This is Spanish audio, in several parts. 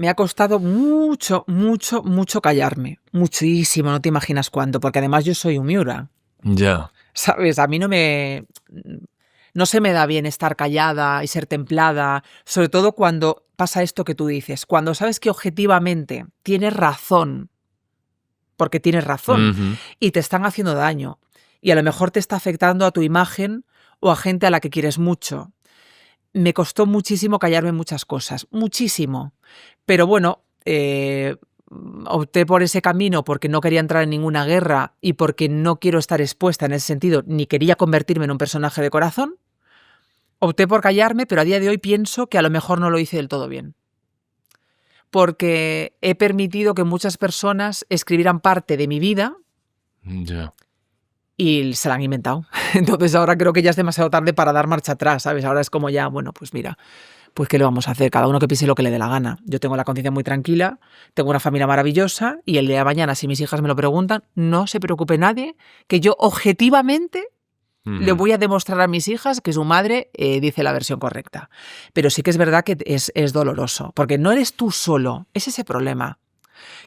me ha costado mucho, mucho, mucho callarme. Muchísimo, no te imaginas cuánto, porque además yo soy un Miura. Ya. ¿Sabes? A mí no se me da bien estar callada y ser templada, sobre todo cuando pasa esto que tú dices, cuando sabes que objetivamente tienes razón, porque tienes razón, Ujú. y te están haciendo daño, y a lo mejor te está afectando a tu imagen o a gente a la que quieres mucho. Me costó muchísimo callarme muchas cosas, muchísimo. Pero bueno, opté por ese camino porque no quería entrar en ninguna guerra y porque no quiero estar expuesta en ese sentido, ni quería convertirme en un personaje de corazón. Opté por callarme, pero a día de hoy pienso que a lo mejor no lo hice del todo bien. Porque he permitido que muchas personas escribieran parte de mi vida Ya. y se la han inventado. Entonces ahora creo que ya es demasiado tarde para dar marcha atrás, ¿sabes? Ahora es como ya, bueno, pues mira, pues ¿qué le vamos a hacer? Cada uno que piense lo que le dé la gana. Yo tengo la conciencia muy tranquila, tengo una familia maravillosa y el día de mañana, si mis hijas me lo preguntan, no se preocupe nadie, que yo objetivamente le voy a demostrar a mis hijas que su madre dice la versión correcta. Pero sí que es verdad que es doloroso, porque no eres tú solo, es ese problema.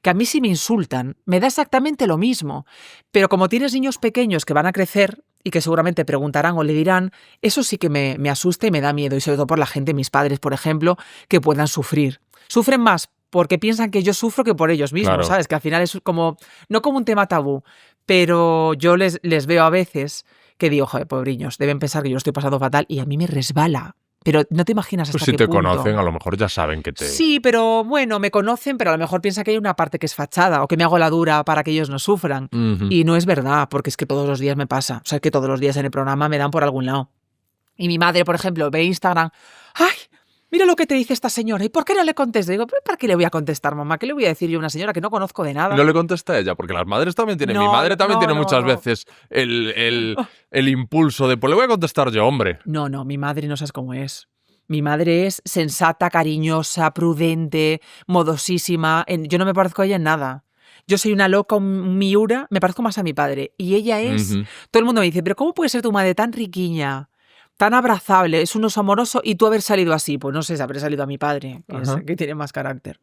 Que a mí si me insultan, me da exactamente lo mismo. Pero como tienes niños pequeños que van a crecer y que seguramente preguntarán o le dirán, eso sí que me asusta y me da miedo. Y sobre todo por la gente, mis padres, por ejemplo, que puedan sufrir. Sufren más porque piensan que yo sufro que por ellos mismos, Claro. ¿sabes? Que al final es como, no como un tema tabú, pero yo les veo a veces que digo, joder, pobriños, deben pensar que yo lo estoy pasando fatal y a mí me resbala. Pero no te imaginas Pues hasta si qué te punto. conocen, a lo mejor ya saben que te... Sí, pero bueno, me conocen, pero a lo mejor piensa que hay una parte que es fachada o que me hago la dura para que ellos no sufran. Ujú. Y no es verdad, porque es que todos los días me pasa. O sea, que todos los días en el programa me dan por algún lado. Y mi madre, por ejemplo, ve Instagram. ¡Ay! Mira lo que te dice esta señora. ¿Y por qué no le contestas? Digo, ¿para qué le voy a contestar, mamá? ¿Qué le voy a decir yo a una señora que no conozco de Y nada? no le contesta a ella, porque las madres también tienen... Mi No, madre también no, tiene no, muchas no. veces el impulso de, pues le voy a contestar yo, hombre. No, mi madre no sabes cómo es. Mi madre es sensata, cariñosa, prudente, modosísima. Yo no me parezco a ella en nada. Yo soy una loca, un Miura, me parezco más a mi padre. Y ella es... Ujú. Todo el mundo me dice, pero ¿cómo puede ser tu madre tan riquiña, tan abrazable, es un oso amoroso y tú haber salido así? Pues no sé, haber salido a mi padre, Ajá. que tiene más carácter.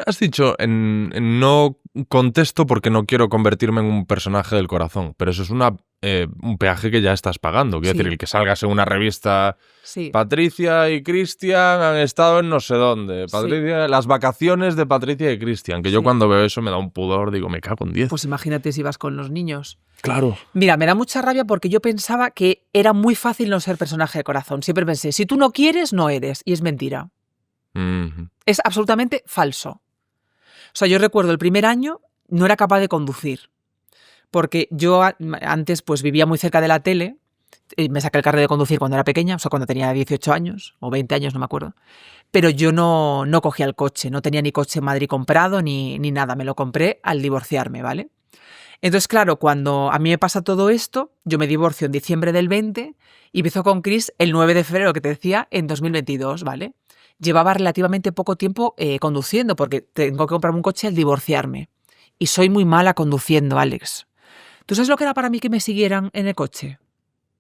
Has dicho, en no contesto porque no quiero convertirme en un personaje del corazón, pero eso es un peaje que ya estás pagando. Quiero Sí. decir, el que salgas en una revista, Sí. Patricia y Cristian han estado en no sé dónde, Sí. Patricia, las vacaciones de Patricia y Cristian, que yo Sí. cuando veo eso me da un pudor, digo, me cago en 10. Pues imagínate si vas con los niños. Claro. Mira, me da mucha rabia porque yo pensaba que era muy fácil no ser personaje de corazón. Siempre pensé, si tú no quieres, no eres. Y es mentira. Ujú. Es absolutamente falso. O sea, yo recuerdo el primer año no era capaz de conducir. Porque yo antes pues vivía muy cerca de la tele. Me saqué el carnet de conducir cuando era pequeña, o sea, cuando tenía 18 años o 20 años, no me acuerdo. Pero yo no cogía el coche, no tenía ni coche en Madrid comprado ni nada. Me lo compré al divorciarme, ¿vale? Entonces, claro, cuando a mí me pasa todo esto, yo me divorcio en diciembre del 20 y empiezo con Chris el 9 de febrero, que te decía, en 2022, ¿vale? Llevaba relativamente poco tiempo conduciendo porque tengo que comprarme un coche al divorciarme. Y soy muy mala conduciendo, Alex. ¿Tú sabes lo que era para mí que me siguieran en el coche?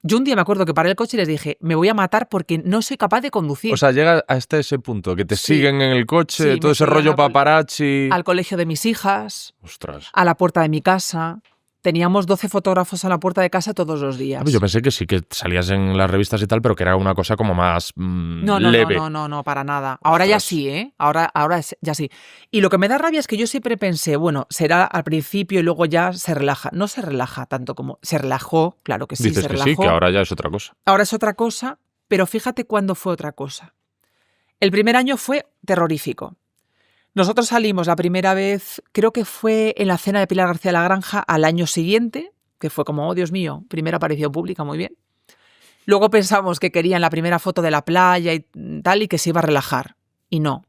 Yo un día me acuerdo que paré el coche y les dije, me voy a matar porque no soy capaz de conducir. O sea, llega hasta ese punto, que te Sí. siguen en el coche, Sí, todo me ese seguían rollo paparazzi. al colegio de mis hijas, Ostras. a la puerta de mi casa. Teníamos 12 fotógrafos a la puerta de casa todos los días. Yo pensé que sí, que salías en las revistas y tal, pero que era una cosa como más leve. No, para nada. Ahora ya sí, ¿eh? Ahora ya sí. Y lo que me da rabia es que yo siempre pensé, bueno, será al principio y luego ya se relaja. No se relaja tanto como... Se relajó, claro que sí, Dices se que relajó. sí, que ahora ya es otra cosa. Ahora es otra cosa, pero fíjate cuándo fue otra cosa. El primer año fue terrorífico. Nosotros salimos la primera vez, creo que fue en la cena de Pilar García de la Granja al año siguiente, que fue como, oh Dios mío, primera aparición pública, muy bien. Luego pensamos que querían la primera foto de la playa y tal, y que se iba a relajar. Y no.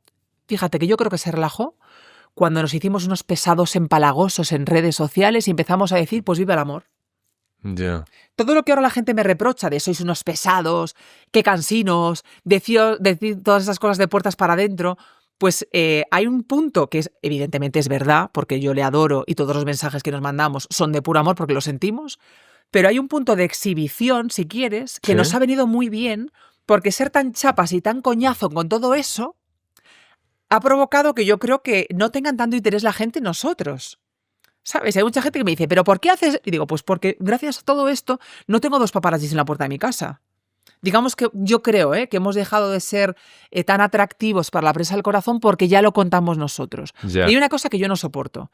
Fíjate que yo creo que se relajó cuando nos hicimos unos pesados empalagosos en redes sociales y empezamos a decir, pues viva el amor. Ya. Todo lo que ahora la gente me reprocha de sois unos pesados, qué cansinos, decir todas esas cosas de puertas para adentro, pues hay un punto que evidentemente es verdad, porque yo le adoro y todos los mensajes que nos mandamos son de puro amor porque lo sentimos, pero hay un punto de exhibición, si quieres, que Sí. nos ha venido muy bien, porque ser tan chapas y tan coñazo con todo eso ha provocado que yo creo que no tengan tanto interés la gente en nosotros. ¿Sabes? Hay mucha gente que me dice, ¿pero por qué haces? Y digo, pues porque gracias a todo esto no tengo 2 paparazzis en la puerta de mi casa. Digamos que yo creo que hemos dejado de ser tan atractivos para la prensa del corazón porque ya lo contamos nosotros. Ya. Y hay una cosa que yo no soporto.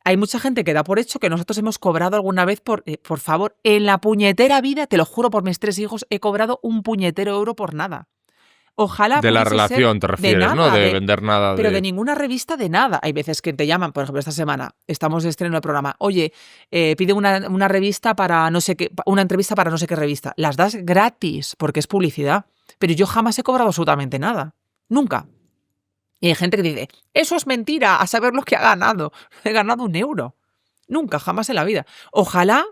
Hay mucha gente que da por hecho que nosotros hemos cobrado alguna vez por favor, en la puñetera vida, te lo juro por mis 3 hijos, he cobrado un puñetero euro por nada. Ojalá De la pudiese relación ser te refieres, de ¿no? nada, De vender nada. pero de ninguna revista, de nada. Hay veces que te llaman, por ejemplo, esta semana estamos de estreno de programa. Oye, pide una revista para no sé qué, una entrevista para no sé qué revista. Las das gratis porque es publicidad. Pero yo jamás he cobrado absolutamente nada. Nunca. Y hay gente que dice, eso es mentira, a saber lo que ha ganado. He ganado 1 euro. Nunca, jamás en la vida. Ojalá,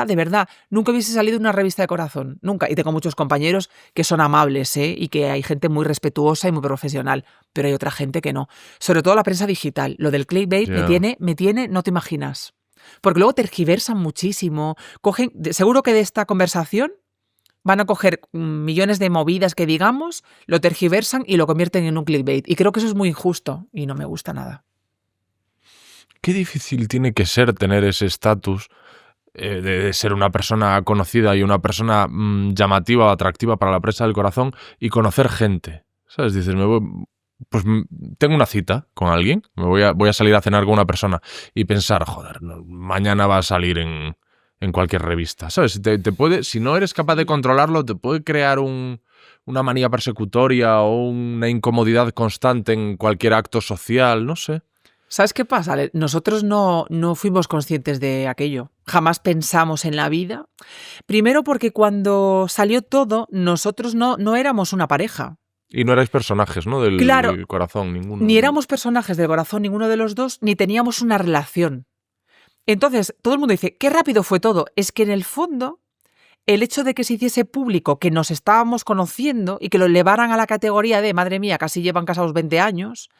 de verdad, nunca hubiese salido una revista de corazón. Nunca. Y tengo muchos compañeros que son amables, y que hay gente muy respetuosa y muy profesional. Pero hay otra gente que no. Sobre todo la prensa digital. Lo del clickbait me tiene, no te imaginas. Porque luego tergiversan muchísimo. Seguro que de esta conversación van a coger millones de movidas que digamos, lo tergiversan y lo convierten en un clickbait. Y creo que eso es muy injusto y no me gusta nada. Qué difícil tiene que ser tener ese estatus de ser una persona conocida y una persona llamativa o atractiva para la prensa del corazón y conocer gente. ¿Sabes? Dices, tengo una cita con alguien, voy a salir a cenar con una persona y pensar, joder, mañana va a salir en cualquier revista. ¿Sabes? Si no eres capaz de controlarlo, te puede crear una manía persecutoria o una incomodidad constante en cualquier acto social, no sé. ¿Sabes qué pasa? Nosotros no fuimos conscientes de aquello. Jamás pensamos en la vida. Primero porque cuando salió todo, nosotros no éramos una pareja. Y no erais personajes, ¿no? Del corazón, ninguno. Ni éramos personajes del corazón, ninguno de los dos, ni teníamos una relación. Entonces, todo el mundo dice, qué rápido fue todo. Es que en el fondo, el hecho de que se hiciese público que nos estábamos conociendo y que lo elevaran a la categoría de, madre mía, casi llevan casados 20 años,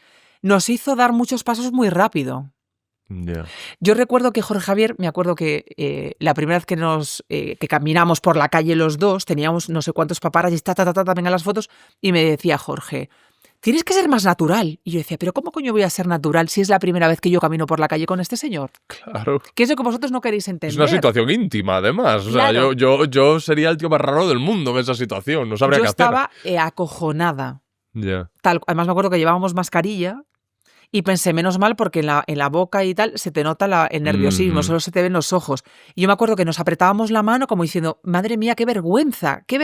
nos hizo dar muchos pasos muy rápido. Yeah. Yo recuerdo que Jorge Javier, me acuerdo que la primera vez que caminamos por la calle los dos, teníamos no sé cuántos paparazzis, vengan las fotos, y me decía Jorge, tienes que ser más natural. Y yo decía, pero ¿cómo coño voy a ser natural si es la primera vez que yo camino por la calle con este señor? Claro. Que es lo que vosotros no queréis entender. Es una situación íntima, además. Claro. O sea, yo sería el tío más raro del mundo en esa situación. No sabría qué hacer. Yo estaba acojonada. Yeah. Además me acuerdo que llevábamos mascarilla y pensé, menos mal, porque en la boca y tal se te nota el nerviosismo, solo se te ven los ojos. Y yo me acuerdo que nos apretábamos la mano como diciendo, madre mía, qué vergüenza que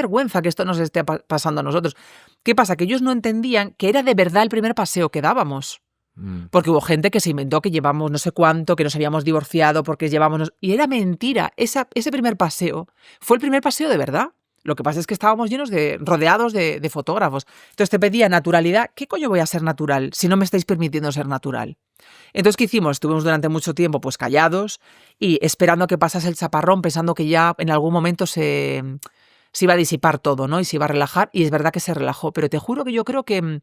esto nos esté pasando a nosotros. ¿Qué pasa? Que ellos no entendían que era de verdad el primer paseo que dábamos. Porque hubo gente que se inventó que llevamos no sé cuánto, que nos habíamos divorciado porque llevamos... Y era mentira. Ese primer paseo fue el primer paseo de verdad. Lo que pasa es que estábamos rodeados de fotógrafos. Entonces te pedía naturalidad. ¿Qué coño voy a ser natural si no me estáis permitiendo ser natural? Entonces, ¿qué hicimos? Estuvimos durante mucho tiempo pues callados y esperando a que pasase el chaparrón, pensando que ya en algún momento se iba a disipar todo, ¿no? Y se iba a relajar. Y es verdad que se relajó. Pero te juro que yo creo que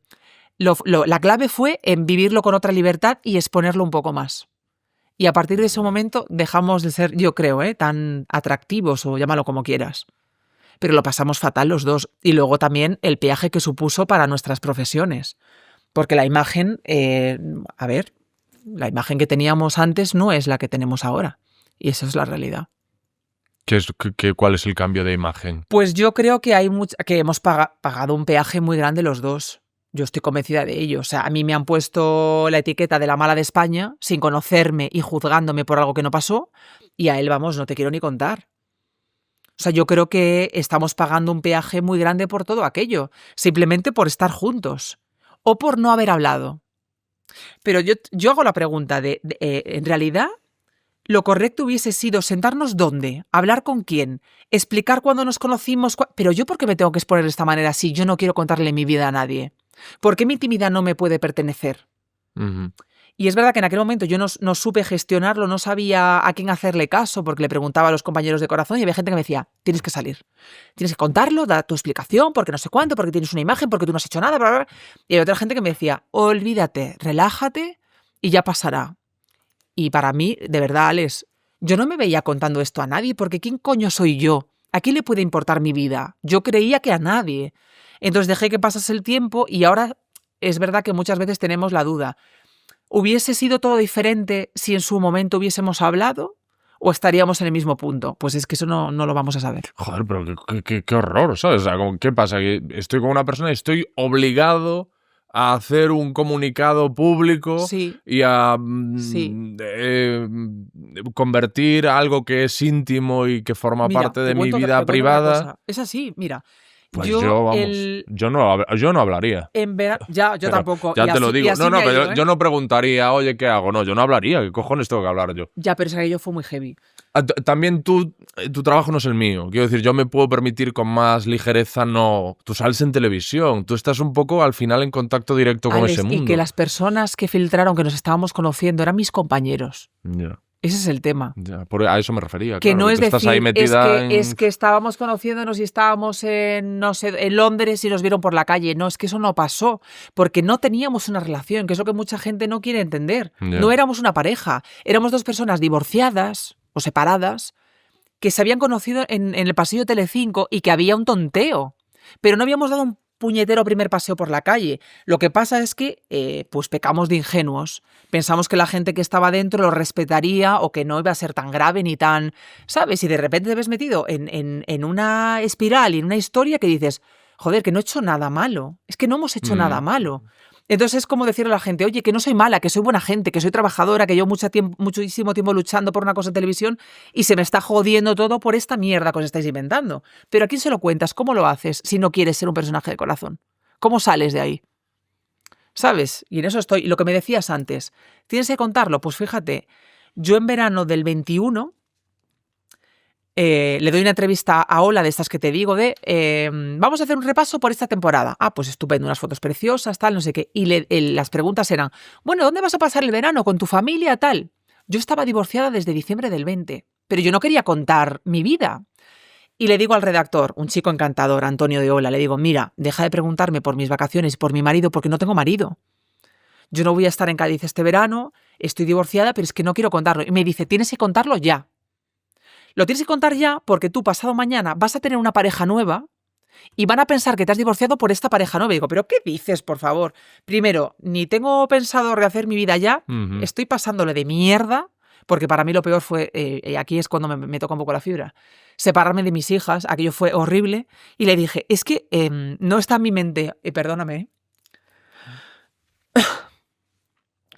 la clave fue en vivirlo con otra libertad y exponerlo un poco más. Y a partir de ese momento dejamos de ser, yo creo, tan atractivos o llámalo como quieras. Pero lo pasamos fatal los dos. Y luego también el peaje que supuso para nuestras profesiones. Porque la imagen, la imagen que teníamos antes no es la que tenemos ahora. Y esa es la realidad. ¿Cuál es el cambio de imagen? Pues yo creo que hemos pagado un peaje muy grande los dos. Yo estoy convencida de ello. O sea, a mí me han puesto la etiqueta de la mala de España sin conocerme y juzgándome por algo que no pasó. Y a él, vamos, no te quiero ni contar. O sea, yo creo que estamos pagando un peaje muy grande por todo aquello, simplemente por estar juntos o por no haber hablado. Pero yo hago la pregunta en realidad, lo correcto hubiese sido sentarnos ¿dónde? ¿Hablar con quién? ¿Explicar cuándo nos conocimos? Pero yo, ¿por qué me tengo que exponer de esta manera si yo no quiero contarle mi vida a nadie? ¿Por qué mi intimidad no me puede pertenecer? Uh-huh. Y es verdad que en aquel momento yo no supe gestionarlo, no sabía a quién hacerle caso, porque le preguntaba a los compañeros de corazón y había gente que me decía, tienes que salir, tienes que contarlo, da tu explicación, porque no sé cuánto, porque tienes una imagen, porque tú no has hecho nada, bla, bla, bla. Y hay otra gente que me decía, olvídate, relájate y ya pasará. Y para mí, de verdad, Alex, yo no me veía contando esto a nadie, porque ¿quién coño soy yo? ¿A quién le puede importar mi vida? Yo creía que a nadie. Entonces dejé que pasase el tiempo y ahora es verdad que muchas veces tenemos la duda. ¿Hubiese sido todo diferente si en su momento hubiésemos hablado? ¿O estaríamos en el mismo punto? Pues es que eso no lo vamos a saber. Joder, pero qué horror, ¿sabes? O sea, ¿qué pasa? Que estoy con una persona y estoy obligado a hacer un comunicado público Sí, y a sí. convertir algo que es íntimo y que forma Mira, parte te de mi cuento, vida te cuento otra privada. cosa. Es así, mira. Pues Yo vamos, yo no hablaría. en verano... Ya, yo Pero tampoco. ya te lo Y digo. así No, me ha pero ido, ¿eh? yo no preguntaría, oye, ¿qué hago? No, yo no hablaría. ¿Qué cojones tengo que hablar yo? Ya, pero es que aquello fue muy heavy. También tu trabajo no es el mío. Quiero decir, yo me puedo permitir con más ligereza, no. Tú sales en televisión, tú estás un poco al final en contacto directo con Alex, ese mundo. y que las personas que filtraron que nos estábamos conociendo eran mis compañeros. Ya, Ese es el tema. a eso me refería. Que claro, no que es tú estás decir, ahí metida es que estábamos conociéndonos y estábamos en, no sé, en Londres y nos vieron por la calle. No, es que eso no pasó, porque no teníamos una relación, que es lo que mucha gente no quiere entender. Ya. No éramos una pareja, éramos dos personas divorciadas o separadas que se habían conocido en el pasillo de Telecinco y que había un tonteo, pero no habíamos dado un puñetero primer paseo por la calle. Lo que pasa es que pues pecamos de ingenuos. Pensamos que la gente que estaba dentro lo respetaría o que no iba a ser tan grave ni tan... ¿Sabes? Y de repente te ves metido en una espiral y en una historia que dices, joder, que no he hecho nada malo. Es que no hemos hecho nada malo. Entonces es como decirle a la gente, oye, que no soy mala, que soy buena gente, que soy trabajadora, que llevo muchísimo tiempo luchando por una cosa en televisión y se me está jodiendo todo por esta mierda que os estáis inventando. Pero ¿a quién se lo cuentas? ¿Cómo lo haces si no quieres ser un personaje de corazón? ¿Cómo sales de ahí? ¿Sabes? Y en eso estoy. Y lo que me decías antes, ¿tienes que contarlo? Pues fíjate, yo en verano del 21... le doy una entrevista a Ola de estas que te digo vamos a hacer un repaso por esta temporada. Ah, pues estupendo, unas fotos preciosas, tal, no sé qué. Y las preguntas eran, bueno, ¿dónde vas a pasar el verano? ¿Con tu familia, tal? Yo estaba divorciada desde diciembre del 20, pero yo no quería contar mi vida. Y le digo al redactor, un chico encantador, Antonio de Ola, le digo, mira, deja de preguntarme por mis vacaciones y por mi marido porque no tengo marido. Yo no voy a estar en Cádiz este verano, estoy divorciada, pero es que no quiero contarlo. Y me dice, tienes que contarlo ya. Lo tienes que contar ya porque tú pasado mañana vas a tener una pareja nueva y van a pensar que te has divorciado por esta pareja nueva. Y digo, ¿pero qué dices, por favor? Primero, ni tengo pensado rehacer mi vida ya, estoy pasándole de mierda, porque para mí lo peor fue, aquí es cuando me toca un poco la fibra, separarme de mis hijas, aquello fue horrible. Y le dije, es que no está en mi mente, perdóname,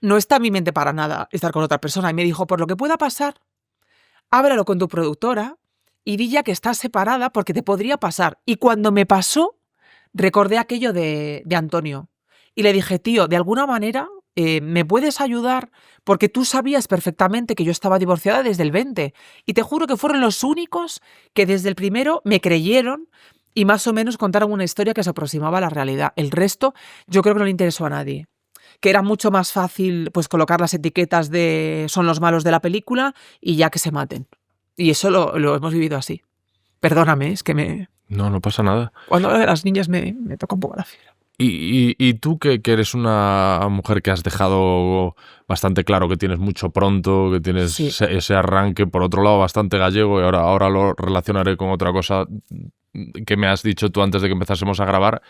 no está en mi mente para nada estar con otra persona. Y me dijo, por lo que pueda pasar, háblalo con tu productora y di ya que estás separada porque te podría pasar. Y cuando me pasó, recordé aquello de Antonio. Y le dije, tío, de alguna manera me puedes ayudar porque tú sabías perfectamente que yo estaba divorciada desde el 20. Y te juro que fueron los únicos que desde el primero me creyeron y más o menos contaron una historia que se aproximaba a la realidad. El resto yo creo que no le interesó a nadie. Que era mucho más fácil pues colocar las etiquetas de son los malos de la película y ya que se maten. Y eso lo hemos vivido así. Perdóname, es que me... No pasa nada. Cuando hablo de las niñas me toca un poco la fibra. Y tú que eres una mujer que has dejado bastante claro que tienes mucho pronto, que tienes Sí. ese arranque, por otro lado, bastante gallego, y ahora lo relacionaré con otra cosa que me has dicho tú antes de que empezásemos a grabar.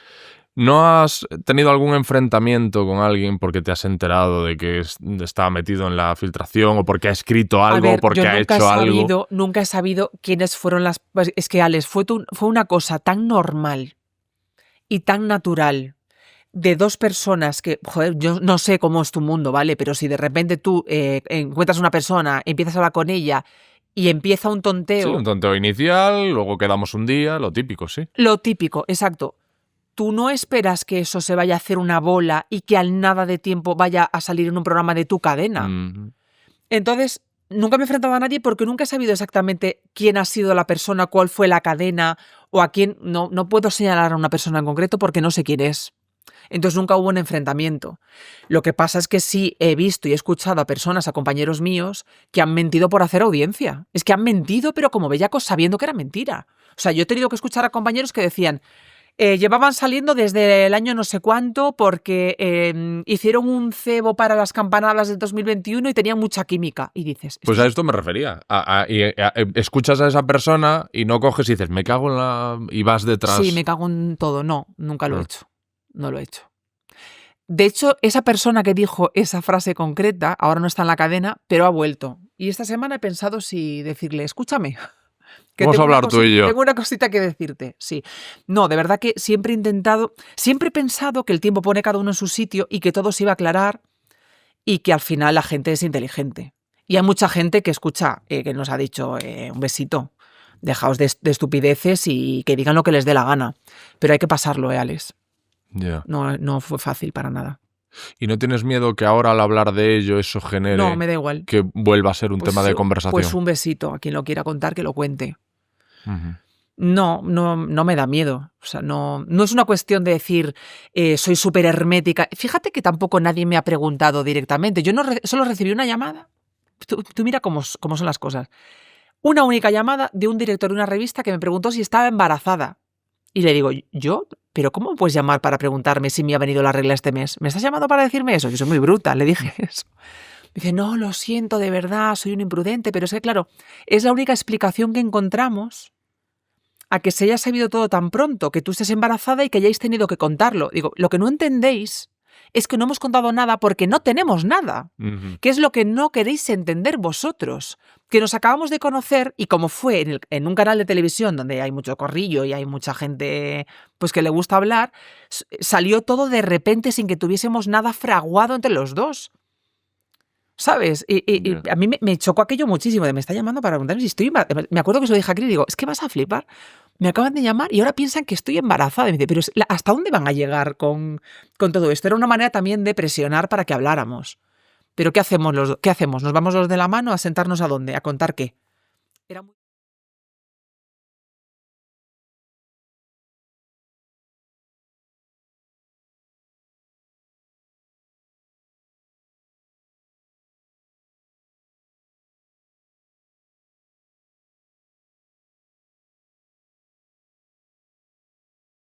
¿No has tenido algún enfrentamiento con alguien porque te has enterado de que estaba metido en la filtración o porque ha escrito algo, A ver, porque yo ha hecho algo? Nunca he sabido quiénes fueron las... Es que, Alex, fue una cosa tan normal y tan natural de dos personas que, joder, yo no sé cómo es tu mundo, ¿vale? Pero si de repente tú encuentras una persona, empiezas a hablar con ella y empieza un tonteo... Sí, un tonteo inicial, luego quedamos un día, lo típico, sí. Lo típico, exacto. Tú no esperas que eso se vaya a hacer una bola y que al nada de tiempo vaya a salir en un programa de tu cadena. Entonces, nunca me he enfrentado a nadie porque nunca he sabido exactamente quién ha sido la persona, cuál fue la cadena o a quién... No puedo señalar a una persona en concreto porque no sé quién es. Entonces nunca hubo un enfrentamiento. Lo que pasa es que sí he visto y he escuchado a personas, a compañeros míos, que han mentido por hacer audiencia. Es que han mentido, pero como bellacos sabiendo que era mentira. O sea, yo he tenido que escuchar a compañeros que decían... llevaban saliendo desde el año no sé cuánto porque hicieron un cebo para las campanadas del 2021 y tenían mucha química. Y dices... Pues a esto me refería. Escuchas a esa persona y no coges y dices, me cago en la... y vas detrás. Sí, me cago en todo. No, nunca lo he hecho. No lo he hecho. De hecho, esa persona que dijo esa frase concreta ahora no está en la cadena, pero ha vuelto. Y esta semana he pensado si decirle, escúchame, que Vamos a tengo una hablar tú y yo. tengo una cosita que decirte. Sí. No, de verdad que siempre he pensado que el tiempo pone cada uno en su sitio y que todo se iba a aclarar y que al final la gente es inteligente. Y hay mucha gente que escucha, que nos ha dicho un besito, dejaos de estupideces y que digan lo que les dé la gana. Pero hay que pasarlo, Alex. Ya. No fue fácil para nada. ¿Y no tienes miedo que ahora al hablar de ello eso No, genere me da igual. que vuelva a ser un Pues tema de sí, conversación? Pues un besito a quien lo quiera contar, que lo cuente. Ujú. No me da miedo. O sea, no es una cuestión de decir soy súper hermética. Fíjate que tampoco nadie me ha preguntado directamente. Yo solo recibí una llamada. Tú mira cómo son las cosas. Una única llamada de un director de una revista que me preguntó si estaba embarazada. Y le digo, ¿yo? ¿Pero cómo puedes llamar para preguntarme si me ha venido la regla este mes? ¿Me estás llamando para decirme eso? Yo soy muy bruta, le dije eso. Dice, no, lo siento, de verdad, soy un imprudente, pero es que, claro, es la única explicación que encontramos a que se haya sabido todo tan pronto, que tú estés embarazada y que hayáis tenido que contarlo. Digo, lo que no entendéis es que no hemos contado nada porque no tenemos nada. Ujú. ¿Qué es lo que no queréis entender vosotros? Que nos acabamos de conocer y como fue en un canal de televisión donde hay mucho corrillo y hay mucha gente pues que le gusta hablar, salió todo de repente sin que tuviésemos nada fraguado entre los dos. ¿Sabes? Y Ya. a mí me chocó aquello muchísimo, de me está llamando para preguntarme si estoy embarazada. Me acuerdo que se lo dije a Cris, digo, es que vas a flipar. Me acaban de llamar y ahora piensan que estoy embarazada. Y me dice, pero ¿hasta dónde van a llegar con todo esto? Era una manera también de presionar para que habláramos. Pero ¿qué hacemos? ¿Qué hacemos? ¿Nos vamos los de la mano a sentarnos a dónde? ¿A contar qué? Era muy...